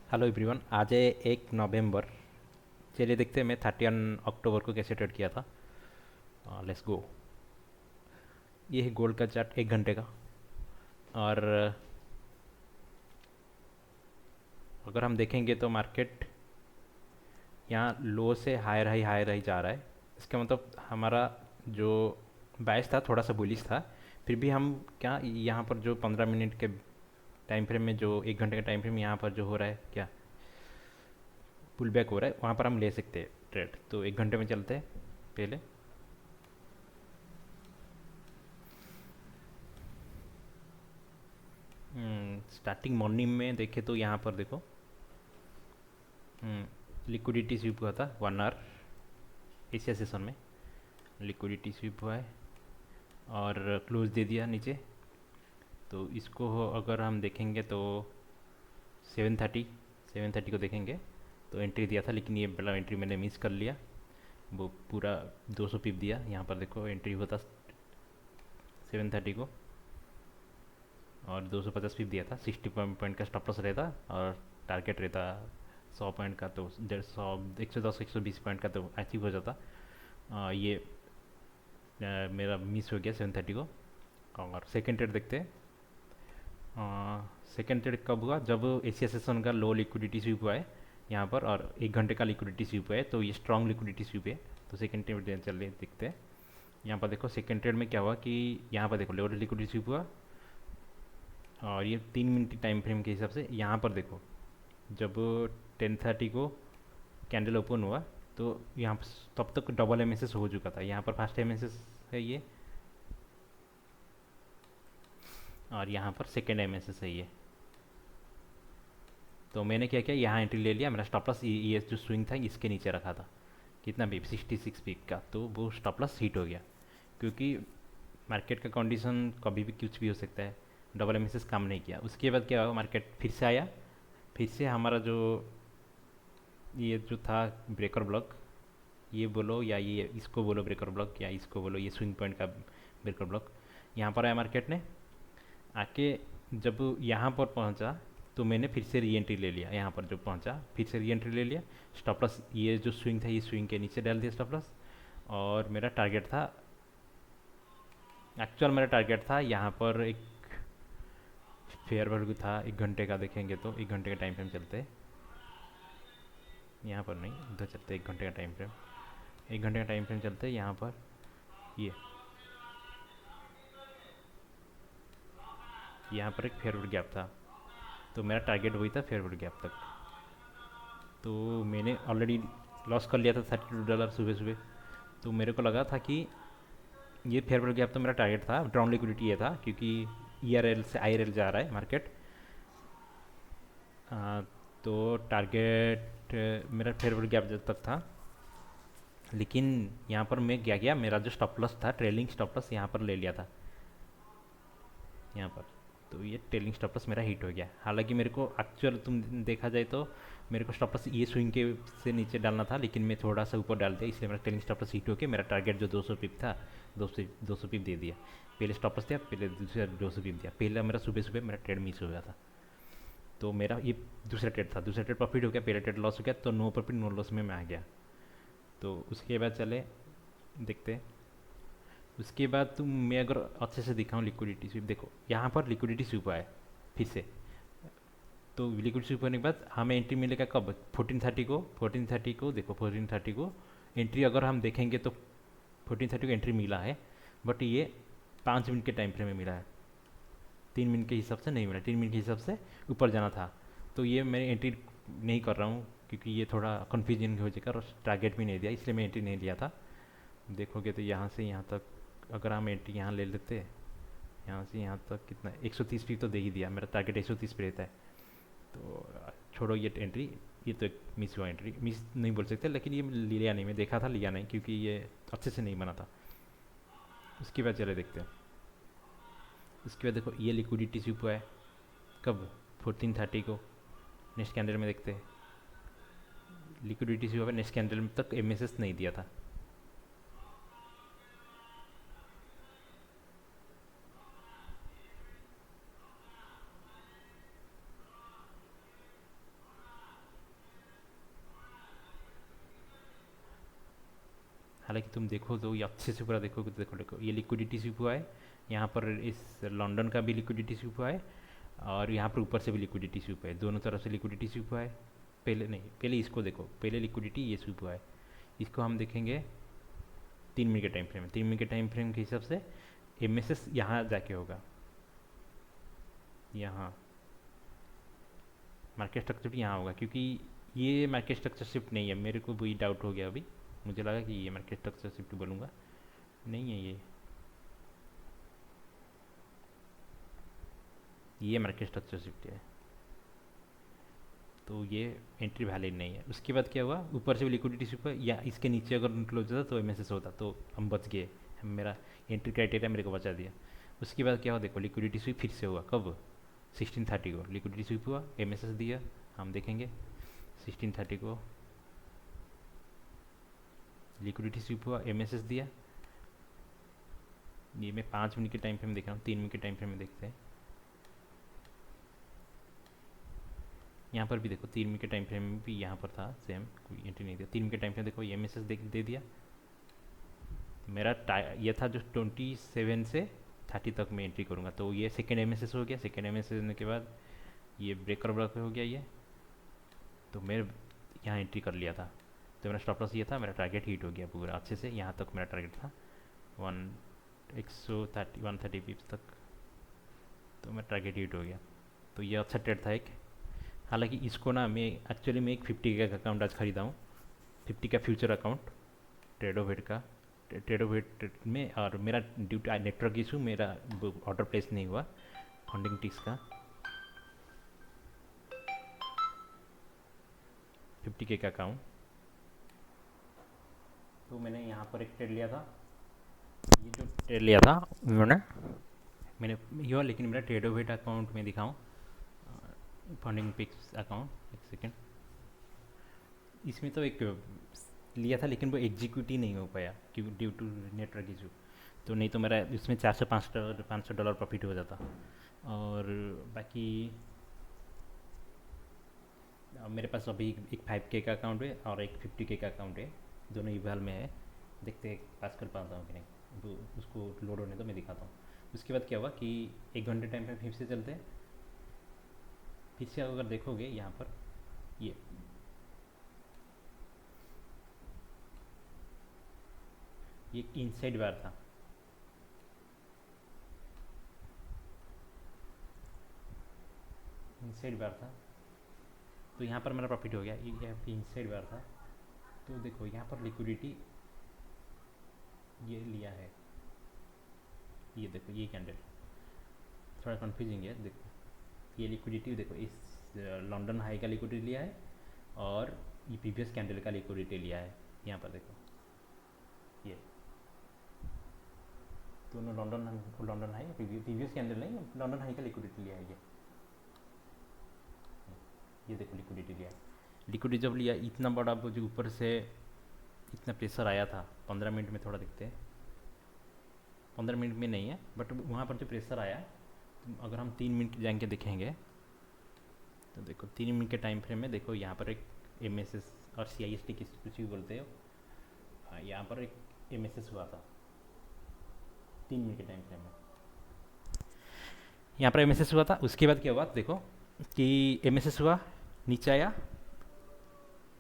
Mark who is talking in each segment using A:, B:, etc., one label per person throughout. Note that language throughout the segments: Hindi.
A: Hello everyone. आज है 1 नवंबर। चलिए देखते हैं मैं 31 अक्टूबर को कैसे ट्रेड किया था। Let's go. ये है गोल्ड का चार्ट 1 घंटे का। और अगर हम देखेंगे तो मार्केट यहाँ लो से हायर हाई जा रहा है। इसका मतलब हमारा जो बायस था थोड़ा सा बुलिश था। फिर भी हम क्या यहाँ पर जो 15 मिनट के टाइम फ्रेम में, जो 1 घंटे का टाइम फ्रेम यहाँ पर जो हो रहा है, क्या पुल बैक हो रहा है, वहाँ पर हम ले सकते हैं ट्रेड। तो 1 घंटे में चलते हैं पहले। स्टार्टिंग मॉर्निंग में देखे तो यहाँ पर देखो, लिक्विडिटी स्वीप हुआ था 1 आवर एशिया सेशन में। लिक्विडिटी स्वीप हुआ है और क्लोज दे दिया नीचे। तो इसको अगर हम देखेंगे तो 7:30 7:30 को देखेंगे तो एंट्री दिया था, लेकिन ये बड़ा एंट्री मैंने मिस कर लिया। वो पूरा 200 पिप दिया। यहाँ पर देखो एंट्री हुआ था 7:30 को और 250 पिप दिया था। 60 पॉइंट का स्टॉप लॉस रहता और टारगेट रहता 100 पॉइंट का। तो 110 120 पॉइंट का तो अचीव हो जाता। ये मेरा मिस हो गया 7:30 को। और सेकेंड ट्रेड देखते हैं। सेकेंड ट्रेड कब हुआ? जब एशिया सेशन का लो लिक्विडिटी स्वीप हुआ है यहाँ पर, और 1 घंटे का लिक्विडिटी स्वीप हुआ है, तो ये स्ट्रॉन्ग लिक्विडिटी स्वीप है। तो सेकेंड ट्रेड चलिए देखते हैं। यहाँ पर देखो सेकेंड ट्रेड में क्या हुआ कि यहाँ पर देखो लो लिक्विडिटी स्वीप हुआ। और ये 3 मिनट टाइम फ्रेम के हिसाब से यहाँ पर देखो, जब 10:30 को कैंडल ओपन हुआ तो यहाँ पर तब तक डबल एमएसएस हो चुका था। यहाँ पर फर्स्ट एमएसएस है ये, और यहाँ पर सेकेंड एमएसएस है ये। तो मैंने क्या किया, यहाँ एंट्री ले लिया। मेरा स्टॉप लॉस ये जो स्विंग था इसके नीचे रखा था। कितना पीप? 66 पीप का। तो वो स्टॉप लॉस हिट हो गया, क्योंकि मार्केट का कंडीशन कभी भी कुछ भी हो सकता है। डबल एमएसएस काम नहीं किया। उसके बाद क्या हुआ, मार्केट फिर से आया। फिर से हमारा जो ये जो था ब्रेकर ब्लॉक, ये बोलो या ये इसको बोलो ब्रेकर ब्लॉक, या इसको बोलो ये स्विंग पॉइंट का ब्रेकर ब्लॉक, यहाँ पर आया मार्केट ने आके। जब यहाँ पर पहुँचा तो मैंने फिर से री एंट्री ले लिया। यहाँ पर जो पहुँचा फिर से री एंट्री ले लिया। स्टॉप लॉस ये जो स्विंग था ये स्विंग के नीचे डाल दिया स्टॉप लॉस। और मेरा टारगेट था, एक्चुअल मेरा टारगेट था यहाँ पर एक फेयर वैल्यू था 1 घंटे का। देखेंगे तो 1 घंटे का टाइम फ्रेम चलते, यहाँ पर नहीं उधर चलते। 1 घंटे का टाइम फ्रेम, 1 घंटे का टाइम फ्रेम चलते यहाँ पर। ये यहाँ पर एक फेयरवुड गैप था, तो मेरा टारगेट वही था फेयरवुड गैप तक। तो मैंने ऑलरेडी लॉस कर लिया था $32 सुबह सुबह। तो मेरे को लगा था कि ये फेयरवुड गैप तो मेरा टारगेट था। ड्रॉन लिक्विडिटी ये था, क्योंकि ERL से IRL जा रहा है मार्केट। तो टारगेट मेरा फेयरवुड गैप जब तक था। लेकिन यहाँ पर मैं क्या किया, मेरा जो स्टॉप लॉस था ट्रेलिंग स्टॉप लॉस यहाँ पर ले लिया था, यहाँ पर। तो ये टेलिंग स्टॉप लॉस मेरा हिट हो गया। हालांकि मेरे को एक्चुअल तुम देखा जाए तो मेरे को स्टॉप लॉस ये स्विंग के से नीचे डालना था, लेकिन मैं थोड़ा सा ऊपर डाल दिया, इसलिए मेरा टेलिंग स्टॉप लॉस हिट हो गया। मेरा टारगेट जो 200 पिप था, 200 पिप दे दिया। पहले स्टॉप लॉस दिया, पहले दूसरा 200 पिप दिया। पहला मेरा सुबह सुबह मेरा ट्रेड मिस हो गया था। तो मेरा ये दूसरा ट्रेड था। दूसरा ट्रेड प्रॉफिट हो गया, पहला ट्रेड लॉस हो गया। तो नो प्रॉफिट नो लॉस में मैं आ गया। तो उसके बाद चले देखते हैं। उसके बाद तुम मैं अगर अच्छे से दिखाऊँ लिक्विडिटी स्वीप, देखो यहाँ पर लिक्विडिटी स्वीप आया फिर से। तो लिक्विड स्वीप होने के बाद हमें एंट्री मिलेगा कब? 14:30 को देखो, 14:30 को एंट्री अगर हम देखेंगे तो 14:30 को एंट्री मिला है। बट ये 5 मिनट के टाइम फ्रेम में मिला है, 3 मिनट के हिसाब से नहीं मिला। 3 मिनट के हिसाब से ऊपर जाना था। तो ये मैं एंट्री नहीं कर रहा हूँ, क्योंकि ये थोड़ा कन्फ्यूजन हो जाएगा, और टारगेट भी नहीं दिया, इसलिए मैं एंट्री नहीं लिया था। देखोगे तो यहाँ से यहाँ तक अगर हम एंट्री यहाँ ले लेते, यहाँ से यहाँ तक कितना 130 फीट तो दे ही दिया। मेरा टारगेट 130 पे रहता है। तो छोड़ो ये एंट्री, ये तो एक मिस हुआ एंट्री। मिस नहीं बोल सकते, लेकिन ये लिया नहीं, मैं देखा था लिया नहीं, क्योंकि ये अच्छे से नहीं बना था। उसके बाद चले देखते हैं। उसके बाद देखो ये लिक्विडिटी स्वीप हुआ है कब? 14:30 को। नेक्स्ट कैंडल में देखते हैं। लिक्विडिटी स्वीप हुआ है, नेक्स्ट कैंडल में तक एमएसएस नहीं दिया था। हालांकि तुम देखो तो ये अच्छे से पूरा देखो तो देखो देखो ये लिक्विडिटी स्वीप हुआ है, यहाँ पर इस लंदन का भी लिक्विडिटी स्वीप हुआ है, और यहाँ पर ऊपर से भी लिक्विडिटी स्वीप है, दोनों तरफ से लिक्विडिटी स्वीप हुआ है। पहले नहीं, पहले इसको देखो, पहले लिक्विडिटी ये स्वीप हुआ है, इसको हम देखेंगे 3 मिनट के टाइम फ्रेम में। 3 मिनट के टाइम फ्रेम के हिसाब से एम एस एस यहाँ जाके होगा, यहाँ मार्केट स्ट्रक्चर भी यहाँ होगा, क्योंकि ये मार्केट स्ट्रक्चर शिफ्ट नहीं है, मेरे को वही डाउट हो गया अभी, मुझे लगा कि ये मार्केट स्ट्रक्चर शिफ्ट बोलूँगा, नहीं है ये मार्केट स्ट्रक्चर शिफ्ट है, तो ये एंट्री वैलिड नहीं है। उसके बाद क्या हुआ, ऊपर से भी लिक्विडिटी स्वीप हुआ, या इसके नीचे अगर क्लोज होता तो एमएसएस होता, तो हम बच गए, मेरा एंट्री क्राइटेरिया मेरे को बचा दिया। उसके बाद क्या हुआ देखो, लिक्विडिटी स्वीप फिर से हुआ, कब, 16:30 को लिक्विडिटी स्वीप हुआ, एमएसएस दिया, हम देखेंगे 16:30 को लिक्विडिटी स्वीप हुआ, एमएसएस दिया। ये मैं 5 मिनट के टाइम फ्रेम देख रहा हूँ, 3 मिनट के टाइम फ्रेम में देखते हैं। यहाँ पर भी देखो 3 मिनट के टाइम फ्रेम में भी यहाँ पर था सेम, कोई एंट्री नहीं दिया। 3 मिनट के टाइम फ्रेम देखो, ये एमएसएस दे दिया, मेरा ये था जो 27 से 30 तक मैं एंट्री करूँगा, तो ये सेकेंड एमएसएस हो गया। सेकेंड एमएसएस होने के बाद ये ब्रेकर ब्लॉक हो गया ये, तो मैं यहाँ एंट्री कर लिया था, तो मेरा स्टॉप लॉस ये था, मेरा टारगेट हिट हो गया पूरा अच्छे से, यहाँ तक मेरा टारगेट था 130 पिप्स तक, तो मेरा टारगेट हिट हो गया। तो ये अच्छा ट्रेड था एक। हालांकि इसको ना मैं एक्चुअली मैं एक 50 का अकाउंट आज खरीदा हूँ, 50 का फ्यूचर अकाउंट ट्रेडोवेट का, ट्रेडोवेट में, और मेरा ड्यू टू नेटवर्क इशू मेरा ऑर्डर प्लेस नहीं हुआ फंडिंग टिक्स का 50 का अकाउंट। तो मैंने यहाँ पर एक ट्रेड लिया था, ये जो ट्रेड लिया था मैंने ये, लेकिन मेरा ट्रेडोवेट अकाउंट में दिखाऊँ, फंडिंग पिक्स अकाउंट, एक सेकेंड, इसमें तो एक लिया था लेकिन वो एग्जीक्यूट ही नहीं हो पाया क्योंकि ड्यू टू नेटवर्क इशू, तो नहीं तो मेरा इसमें $400-500 प्रॉफिट हो जाता। और बाकी मेरे पास अभी एक 5K का अकाउंट है और एक 50K का अकाउंट है, दोनों इवाल में है, देखते हैं पास कर पाता हूँ कि नहीं, तो उसको लोड होने तो मैं दिखाता हूँ। उसके बाद क्या हुआ कि 1 घंटे टाइम पे फिर से चलते हैं, फिर से अगर देखोगे यहाँ पर ये इनसाइड बार था, इनसाइड बार था, तो यहाँ पर मेरा प्रॉफिट हो गया, ये यहाँ पे इनसाइड बार था। तो देखो यहाँ पर लिक्विडिटी ये लिया है, ये देखो ये कैंडल थोड़ा कन्फ्यूजिंग है, देखो ये लिक्विडिटी देखो, इस लंदन हाई का लिक्विडिटी लिया है और ये प्रीवियस कैंडल का लिक्विडिटी लिया है, यहाँ पर देखो ये दोनों लंदन हाई, प्रीवियस कैंडल नहीं, लंदन हाई का लिक्विडिटी लिया है ये देखो लिक्विडिटी लिया, लिक्विडिटी जब लिया इतना बड़ा जो ऊपर से इतना प्रेशर आया था, 15 मिनट में थोड़ा देखते हैं, 15 मिनट में नहीं है बट वहाँ पर जो प्रेशर आया, तो अगर हम 3 मिनट जाएंगे देखेंगे तो देखो 3 मिनट के टाइम फ्रेम में देखो यहाँ पर एक एमएसएस और CIST कुछ भी बोलते हो, यहाँ पर एक एमएसएस हुआ था 3 मिनट के टाइम फ्रेम में, यहाँ पर एमएसएस हुआ था। उसके बाद क्या हुआ देखो कि एमएसएस हुआ, नीचे आया,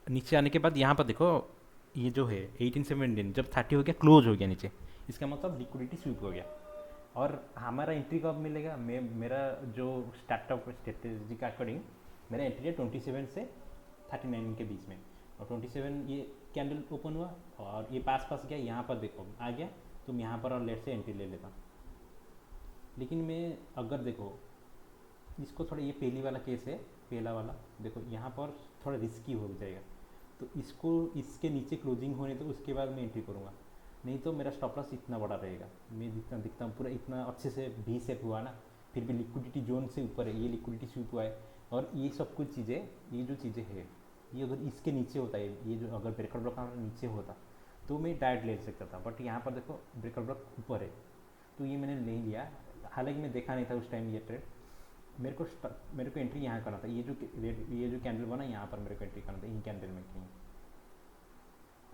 A: नीचे आने के बाद यहाँ पर देखो ये जो है 1817 जब 30 हो गया, क्लोज हो गया नीचे, इसका मतलब लिक्विडिटी स्वीप हो गया। और हमारा एंट्री कब मिलेगा, मेरा जो स्टार्टअप स्ट्रेटेजी का अकॉर्डिंग मेरा एंट्री है 27 से 39 के बीच में, और 27 ये कैंडल ओपन हुआ और ये पास गया, यहाँ पर देखो आ गया, तो मैं यहाँ पर और लेट से एंट्री ले लेता। लेकिन मैं अगर देखो इसको थोड़ा, ये पहली वाला केस है, पहला वाला देखो यहाँ पर थोड़ा रिस्की हो जाएगा, तो इसको इसके नीचे क्लोजिंग होने तो उसके बाद मैं एंट्री करूँगा, नहीं तो मेरा स्टॉप लॉस इतना बड़ा रहेगा। मैं जितना दिखता हूँ पूरा इतना अच्छे से V शेप हुआ ना, फिर भी लिक्विडिटी जोन से ऊपर है, ये लिक्विडिटी स्वीप हुआ है, और ये सब कुछ चीज़ें, ये जो चीज़ें है, ये अगर इसके नीचे होता है, ये जो अगर ब्रेकर ब्लॉक नीचे होता तो मैं डायरेक्ट ले सकता था, बट यहाँ पर देखो ब्रेकर ब्लॉक ऊपर है, तो ये मैंने नहीं लिया। हालांकि मैं देखा नहीं था उस टाइम ये ट्रेड, मेरे को एंट्री यहाँ करना था, ये जो कैंडल बना यहाँ पर मेरे को एंट्री करना था, इन कैंडल में कहीं,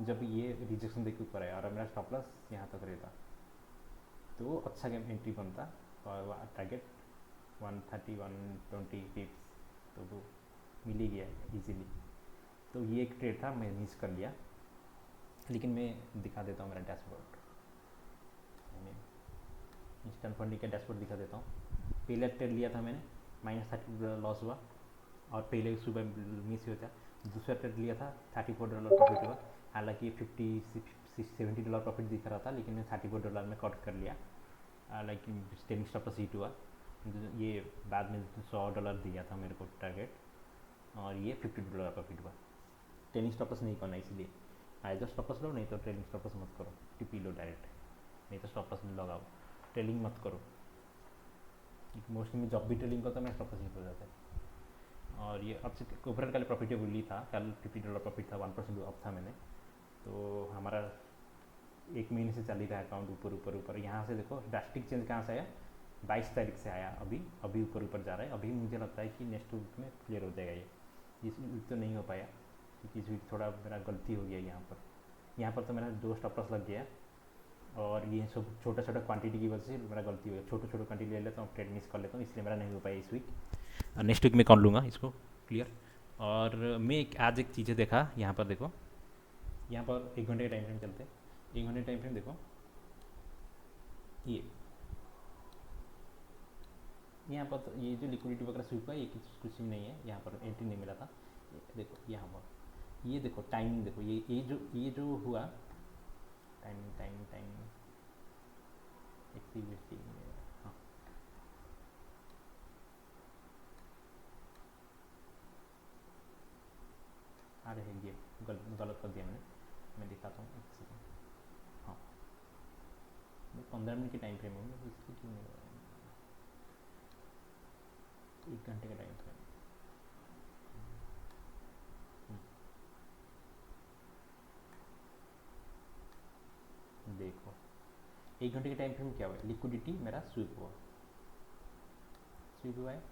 A: जब ये रिजेक्शन देख के ऊपर आया और मेरा स्टॉप लॉस यहाँ तक रहता तो अच्छा गेम एंट्री बनता और टारगेट 130-120 पिप्स तो वो मिल ही गया इजीली। तो ये एक ट्रेड था, मैं मिस कर लिया। लेकिन मैं दिखा देता हूँ मेरा डैशबोर्ड, मैं इंस्टेंट फंडिंग का डैशबोर्ड दिखा देता हूँ। पहले ट्रेड लिया था मैंने, -$30 लॉस हुआ और पहले सुबह मिस हुआ था। दूसरा ट्रेड लिया था, $34 प्रॉफिट हुआ। हालांकि 50-70 डॉलर प्रॉफिट दिख रहा था, लेकिन मैं $34 में कट कर लिया। Like tending stop loss hit हुआ। ये बाद में $100 दिया था मेरे को टारगेट और ये $50 प्रॉफिट हुआ। ट्रेनिंग स्टॉप लॉस नहीं करना, इसलिए आइदर स्टॉप लॉस लो, नहीं तो ट्रेनिंग स्टॉप लॉस मत करो, टिपी लो डायरेक्ट, नहीं तो स्टॉप लॉस लगाओ, ट्रेलिंग मत करो। मोस्टली मैं जब भी ट्रेलिंग करता मैं स्टॉप लॉस हिट हो जाता है। और ये अब से ओवरऑल कल प्रॉफिटेबल ही था, कल $50 प्रॉफिट था, 1% अप था मैंने। तो हमारा एक महीने से चल ही रहा है अकाउंट ऊपर ऊपर ऊपर। यहाँ से देखो ड्रास्टिक चेंज कहाँ से आया, 22 तारीख से आया, अभी अभी ऊपर ऊपर जा रहा है। अभी मुझे लगता है कि नेक्स्ट वीक में क्लियर हो जाएगा ये। इस वीक तो नहीं हो पाया क्योंकि इस वीक थोड़ा मेरा गलती हो गया यहाँ पर तो मेरा 2 स्टॉप लॉस लग गया और ये सब छोटा छोटा क्वांटिटी की वजह से मेरा गलती हो गया। छोटे छोटे क्वांटिटी ले लेता हूँ, ट्रेड मिस कर लेता हूँ, इसलिए मेरा नहीं हो पाया इस वीक। नेक्स्ट वीक में कर लूँगा इसको क्लियर। और मैं आज एक चीज़ें देखा, यहाँ पर देखो, यहाँ पर 1 घंटे का टाइम फ्रेम चलते हैं। 1 घंटे टाइम फ्रेम देखो, ये यहाँ पर तो ये जो लिक्विडिटी वगैरह स्वीप है ये कुछ भी नहीं है, यहाँ पर एंट्री नहीं मिला था। देखो यहाँ पर ये देखो टाइमिंग देखो, ये जो हुआ टाइमिंग एक्टिविटी, हाँ आ रहे ये गलत कर दिया मैंने, मैं दिखाता हूँ एक सेकेंड। हाँ 15 मिनट के टाइम फ्रेम होंगे, इसकी क्यों नहीं, 1 घंटे का टाइम फ्रेम। देखो 1 घंटे के टाइम फ्रेम क्या हुआ, लिक्विडिटी मेरा स्वीप हुआ है,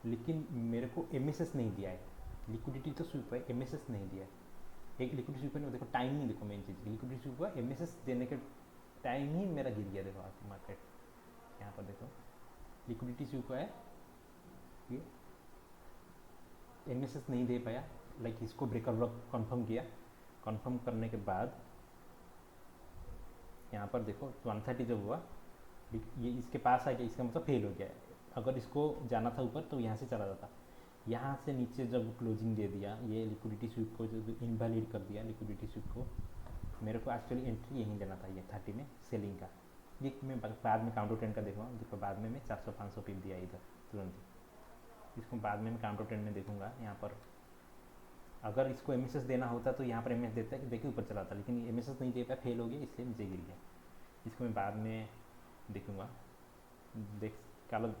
A: लेकिन मेरे को एमएसएस नहीं दिया है। लिक्विडिटी तो स्वीप है, एमएसएस नहीं दिया है। एक लिक्विडिटी स्वीप नहीं, देखो टाइमिंग देखो, मेन चीज़ लिक्विडिटी स्वीप हुआ, एमएसएस देने के टाइम ही मेरा गिर गया। देखो आप मार्केट यहाँ पर देखो, लिक्विडिटी स्वीप हुआ है, ये एमएसएस नहीं दे पाया। लाइक इसको ब्रेकर ब्लॉक कंफर्म किया, कंफर्म करने के बाद यहाँ पर देखो 130 जब हुआ, ये इसके पास आ गया, इसका मतलब फेल हो गया है। अगर इसको जाना था ऊपर तो यहाँ से चला जाता। यहाँ से नीचे जब क्लोजिंग दे दिया, ये लिक्विडिटी स्वीप को जो इनवैलिड कर दिया लिक्विडिटी स्वीप को। मेरे को एक्चुअली एंट्री यहीं लेना था, ये 30 में सेलिंग का। ये मैं बाद में काउंटर ट्रेंड का देखूँगा, देखो बाद में मैं 400-500 पिप दिया इधर तुरंत ही। इसको बाद में मैं काउंटर ट्रेंड में देखूँगा। यहाँ पर अगर इसको एमएसएस देना होता तो यहाँ पर एमएस देता है कि देखिए ऊपर चला था, लेकिन एमएसएस नहीं दे पाया, फेल हो गया, इसलिए नीचे गिर गया। इसको मैं बाद में देखूँगा। देख कल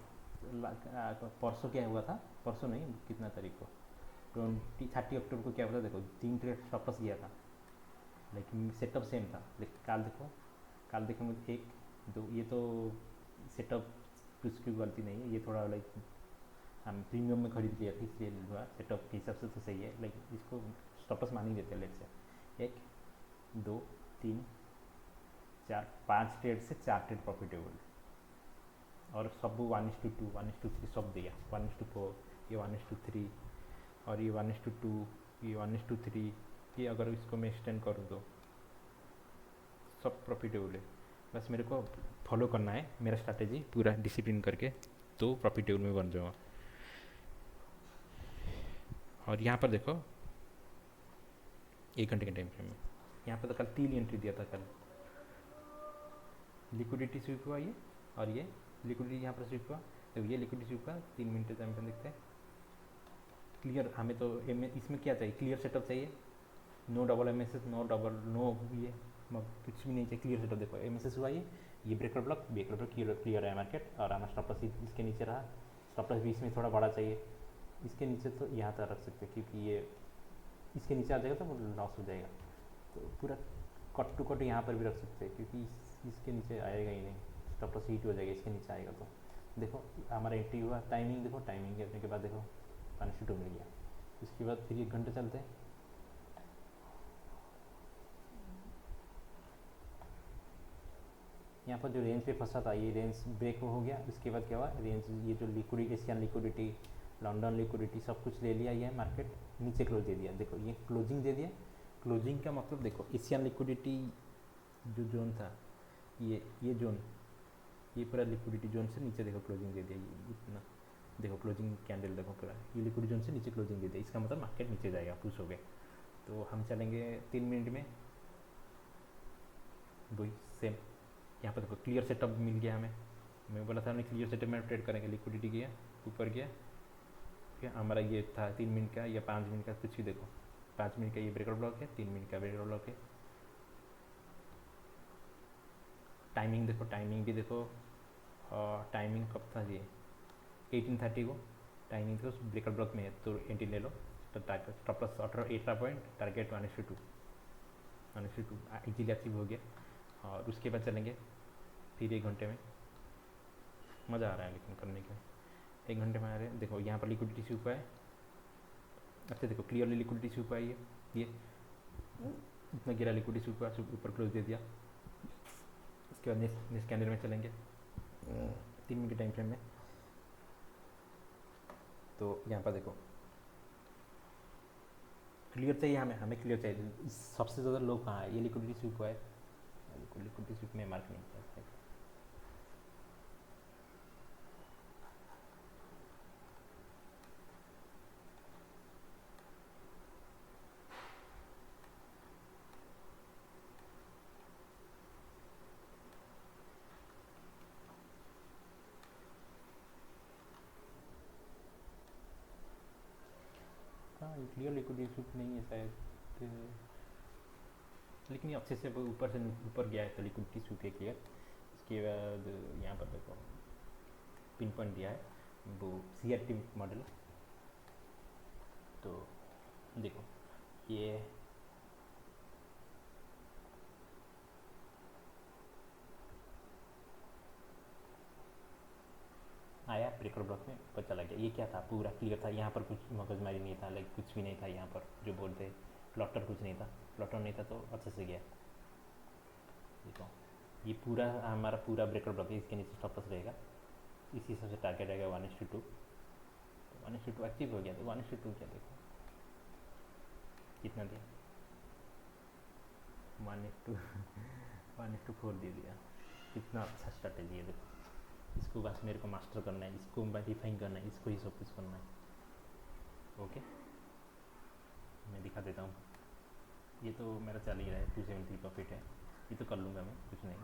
A: परसों क्या हुआ था, परसों नहीं कितना तारीख को, 30 अक्टूबर को क्या हुआ था, देखो 3 ट्रेड स्टॉप लॉस गया था, लेकिन सेटअप सेम था। लेकिन काल देखो मुझे 1-2, ये तो सेटअप उसकी गलती नहीं है, ये थोड़ा लाइक हम प्रीमियम में खरीद लिया था इसलिए हुआ, सेटअप के हिसाब से तो सही है, लेकिन इसको स्टॉप लॉस मान ही देते हैं। लेट से 1-2-3-4-5 ट्रेड से 4 ट्रेड प्रॉफिटेबल, और सब 1:2 1:3 सब दिया, 1:4, ये 1:3 और ये 1:2, ये 1:3, ये अगर इसको मैं एक्सटेंड करूँ तो सब प्रॉफिटेबल है। बस मेरे को फॉलो करना है मेरा स्ट्रैटेजी पूरा डिसिप्लिन करके, तो प्रॉफिटेबल में बन जाऊँगा। और यहाँ पर देखो 1 घंटे के टाइम फ्रेम में, यहाँ पर तो कल 3 एंट्री दिया था, कल लिक्विडिटी स्वीप हुआ ये, और ये लिक्विडिटी यहाँ पर स्वीप हुआ। तो ये लिक्विडिटी स्वीप का 3 मिनट टाइम फ्रेम देखते हैं। क्लियर, हमें तो इसमें क्या चाहिए, क्लियर सेटअप चाहिए, नो डबल एमएसएस, नो ये कुछ भी नहीं चाहिए, क्लियर सेटअप। देखो एमएसएस हुआ, ये ब्रेकर ब्लॉक क्लियर है मार्केट, और हमारा स्टॉप लॉस इसके नीचे रहा। स्टॉप लॉस भी इसमें थोड़ा बड़ा चाहिए, इसके नीचे तो यहाँ तक रख सकते हैं, क्योंकि ये इसके नीचे आ जाएगा तो वो लॉस हो जाएगा। तो पूरा कट टू कट यहाँ पर भी रख सकते हैं, क्योंकि इसके नीचे आएगा ही नहीं, स्टॉप लॉस हिट हो जाएगा इसके नीचे आएगा तो। देखो हमारा एंट्री हुआ, टाइमिंग देखो, टाइमिंग करने के बाद देखो 1:2 मिल गया। उसके बाद फिर 1 घंटे चलते हैं, यहाँ पर जो रेंज पे फंसा था ये रेंज ब्रेक हो गया, उसके बाद क्या हुआ, रेंज ये जो liquidity, Asian liquidity, London liquidity सब कुछ ले लिया, ये मार्केट नीचे क्लोज दे दिया। देखो ये क्लोजिंग दे दिया। क्लोजिंग का मतलब देखो एशियन लिक्विडिटी जो जोन था, ये जोन, ये पूरा लिक्विडिटी जोन से नीचे देखो क्लोजिंग दे दिया, ये इतना देखो क्लोजिंग कैंडल देखो पूरा, ये लिक्विडिटी जोन से नीचे क्लोजिंग दे दिया, इसका मतलब मार्केट नीचे जाएगा, पुश हो गया। तो हम चलेंगे 3 मिनट में, वही सेम यहाँ पर देखो क्लियर सेटअप मिल गया हमें। मैं बोला था हमने क्लियर सेटअप में ट्रेड करेंगे, लिक्विडिटी गया ऊपर गया, फिर हमारा ये था 3 मिनट का या 5 मिनट का, कुछ भी देखो 5 मिनट का ये ब्रेकआउट ब्लॉक है, 3 मिनट का ब्रेकआउट ब्लॉक है। टाइमिंग देखो, टाइमिंग भी देखो, टाइमिंग कब था ये 18:30 को टाइमिंग थी, उस ब्रेकआउट ब्लॉक में है, तो एंट्री ले लो। तो stop loss 18 point, target 1:2, 1:2 easily achieve हो गया। और उसके बाद चलेंगे फिर 1 घंटे में, मज़ा आ रहा है लेकिन करने के 1 घंटे में आ रहे हैं। देखो यहाँ पर लिक्विडिटी से ऊपर है, अच्छा देखो क्लियरली लिक्विडिटी से ऊपर है, ये इतना गिरा लिक्विडिटी से ऊपर क्लोज दे दिया। उसके बाद नेक्स्ट कैंडल में चलेंगे 3 मिनट के टाइम फ्रेम में। तो यहाँ पर देखो क्लियर चाहिए हमें क्लियर चाहिए। सबसे ज़्यादा लो कहाँ है, ये लिक्विडिटी स्वीप हुआ है, लिक्विडिटी स्वीप में मार्क नहीं किया है। हाँ ये क्लियर लिक्विडिटी स्वीप नहीं है शायद, लेकिन ये अच्छे से ऊपर से ऊपर गया है तो लिक्विडिटी स्वीप है क्लियर। इसके बाद यहाँ पर देखो पिन पॉइंट दिया है वो CRT मॉडल। तो देखो ये आया ब्रेकर ब्लॉक में ऊपर चला गया, ये क्या था, पूरा क्लियर था, यहाँ पर कुछ मगजमारी नहीं था, लाइक कुछ भी नहीं था यहाँ पर, जो बोलते प्लॉटर कुछ नहीं था, प्लॉटर नहीं था तो अच्छे से गया। देखो ये पूरा हमारा पूरा ब्रेकर ब्लॉक है, इसके नीचे स्टॉप लॉस रहेगा, इसी हिसाब से टारगेट आएगा 1:2, 1:2 एक्टिव हो गया। तो 1:2 क्या देखो कितना दिया, 1:4 दे दिया, कितना अच्छा स्ट्रैटेजी है। देखो इसको बस मेरे को मास्टर करना है, इसको डिफाइन करना है, इसको ही सब कुछ करना है। ओके मैं दिखा देता हूँ, ये तो मेरा चल ही रहा है, 270 प्रॉफिट है, ये तो कर लूँगा मैं, कुछ नहीं।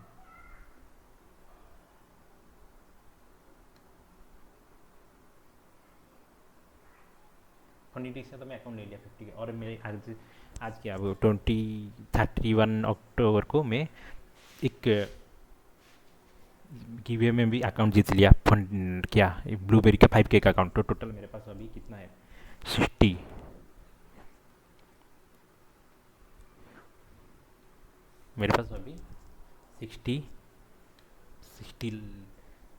A: फंडिंग से तो मैं अकाउंट ले लिया 50 का, और मेरे आज क्या वो 31 अक्टूबर को मैं एक गिवे में भी अकाउंट जीत लिया, फंड क्या ब्लूबेरी का 5K का अकाउंट। तो टोटल मेरे पास अभी कितना है 60, मेरे पास अभी 60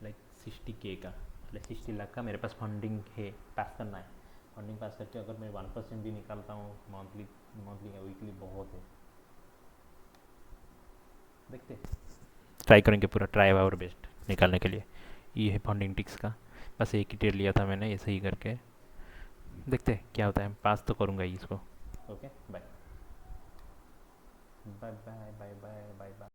A: लाइक 60K का, लाइक 60 लाख का मेरे पास फंडिंग है, पास करना है। फंडिंग पास करके अगर मैं 1% भी निकालता हूँ मंथली या वीकली, बहुत है। देखते ट्राई करेंगे, पूरा ट्राई आवर बेस्ट निकालने के लिए। ये है फंडिंग टिक्स का, बस एक ही ट्रेड लिया था मैंने, ऐसे ही करके देखते क्या होता है, पास तो करूँगा ही इसको। Okay bye bye bye bye bye bye bye.